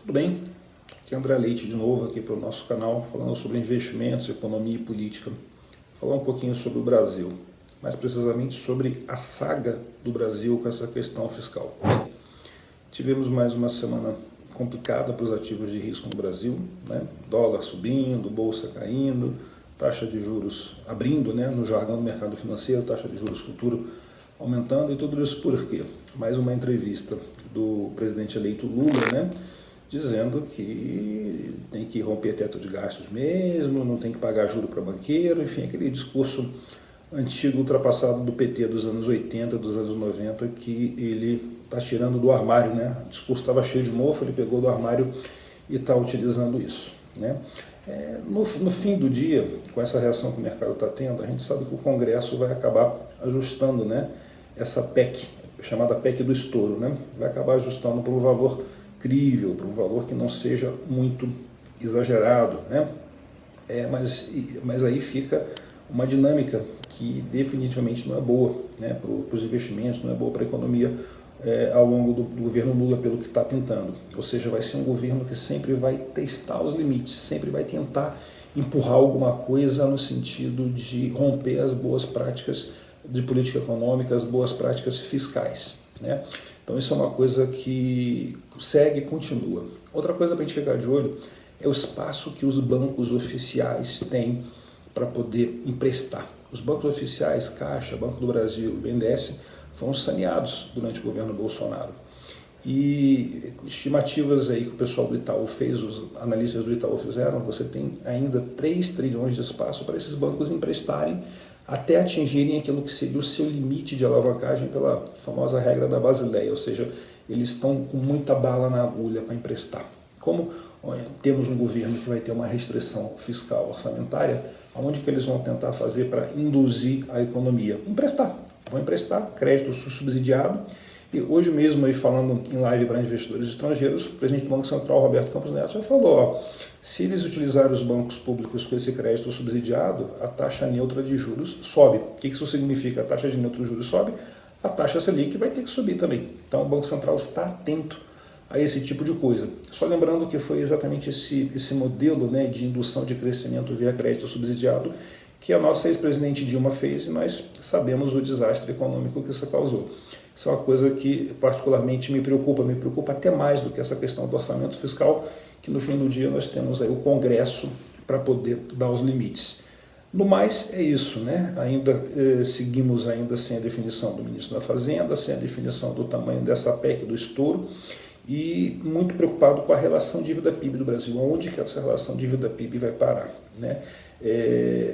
Tudo bem? Aqui é André Leite de novo aqui para o nosso canal, falando sobre investimentos, economia e política. Falar um pouquinho sobre o Brasil, mais precisamente sobre a saga do Brasil com essa questão fiscal. Tivemos mais uma semana complicada para os ativos de risco no Brasil, né? Dólar subindo, bolsa caindo, taxa de juros abrindo, né? No jargão do mercado financeiro, taxa de juros futuro aumentando, e tudo isso por quê? Mais uma entrevista do presidente eleito Lula, né? Dizendo que tem que romper teto de gastos mesmo, não tem que pagar juro para banqueiro, enfim, aquele discurso antigo, ultrapassado do PT dos anos 80, dos anos 90, que ele está tirando do armário, né? O discurso estava cheio de mofo, ele pegou do armário e está utilizando isso, né? No fim do dia, com essa reação que o mercado está tendo, a gente sabe que o Congresso vai acabar ajustando, né, essa PEC, chamada PEC do estouro, né? Vai acabar ajustando para um valor crível, para um valor que não seja muito exagerado, né? Mas aí fica uma dinâmica que definitivamente não é boa, né, para os investimentos, não é boa para a economia ao longo do governo Lula, pelo que está pintando. Ou seja, vai ser um governo que sempre vai testar os limites, sempre vai tentar empurrar alguma coisa no sentido de romper as boas práticas de política econômica, as boas práticas fiscais, né? Então isso é uma coisa que segue e continua. Outra coisa para a gente ficar de olho é o espaço que os bancos oficiais têm para poder emprestar. Os bancos oficiais, Caixa, Banco do Brasil, BNDES, foram saneados durante o governo Bolsonaro. E estimativas aí que o pessoal do Itaú fez, os analistas do Itaú fizeram, você tem ainda 3 trilhões de espaço para esses bancos emprestarem até atingirem aquilo que seria o seu limite de alavancagem pela famosa regra da Basileia, ou seja, eles estão com muita bala na agulha para emprestar. Como temos um governo que vai ter uma restrição fiscal orçamentária, aonde que eles vão tentar fazer para induzir a economia? Emprestar. Vão emprestar crédito subsidiado. E hoje mesmo, aí falando em live para investidores estrangeiros, o presidente do Banco Central, Roberto Campos Neto, já falou, ó, se eles utilizarem os bancos públicos com esse crédito subsidiado, a taxa neutra de juros sobe. O que isso significa? A taxa de neutra de juros sobe, a taxa Selic vai ter que subir também. Então o Banco Central está atento a esse tipo de coisa. Só lembrando que foi exatamente esse modelo, né, de indução de crescimento via crédito subsidiado que a nossa ex-presidente Dilma fez, e nós sabemos o desastre econômico que isso causou. Isso é uma coisa que particularmente me preocupa até mais do que essa questão do orçamento fiscal, que no fim do dia nós temos aí o Congresso para poder dar os limites. No mais, é isso, né? Ainda seguimos ainda sem a definição do ministro da Fazenda, sem a definição do tamanho dessa PEC do estouro, e muito preocupado com a relação dívida-PIB do Brasil, aonde que essa relação dívida-PIB vai parar, né?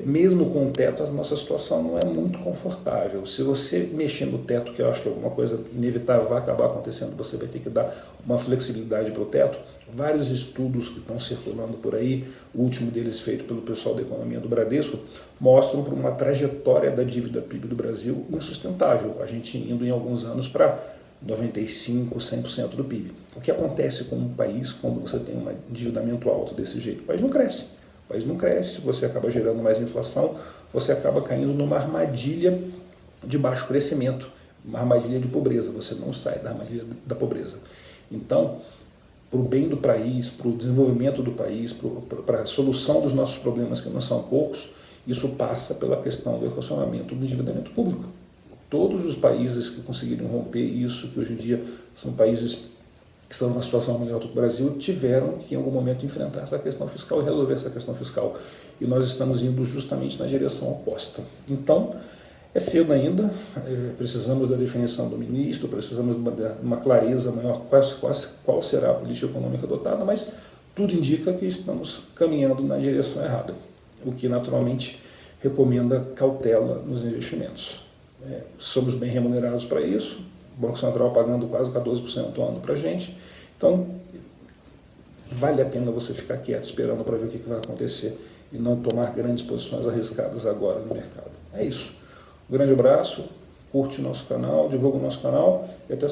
Mesmo com o teto, a nossa situação não é muito confortável. Se você mexer no teto, que eu acho que é alguma coisa inevitável vai acabar acontecendo, você vai ter que dar uma flexibilidade para o teto. Vários estudos que estão circulando por aí, o último deles feito pelo pessoal da economia do Bradesco, mostram para uma trajetória da dívida-PIB do Brasil insustentável, a gente indo em alguns anos para 95%, 100% do PIB. O que acontece com um país quando você tem um endividamento alto desse jeito? O país não cresce. O país não cresce, você acaba gerando mais inflação, você acaba caindo numa armadilha de baixo crescimento, uma armadilha de pobreza, você não sai da armadilha da pobreza. Então, para o bem do país, para o desenvolvimento do país, para a solução dos nossos problemas, que não são poucos, isso passa pela questão do equacionamento do endividamento público. Todos os países que conseguiram romper isso, que hoje em dia são países que estão numa situação melhor do que o Brasil, tiveram que em algum momento enfrentar essa questão fiscal e resolver essa questão fiscal. E nós estamos indo justamente na direção oposta. Então, é cedo ainda, precisamos da definição do ministro, precisamos de uma clareza maior qual será a política econômica adotada, mas tudo indica que estamos caminhando na direção errada, o que naturalmente recomenda cautela nos investimentos. Somos bem remunerados para isso, o Banco Central pagando quase 14% ao ano para a gente, então vale a pena você ficar quieto esperando para ver o que vai acontecer e não tomar grandes posições arriscadas agora no mercado. É isso. Um grande abraço, curte nosso canal, divulga o nosso canal e até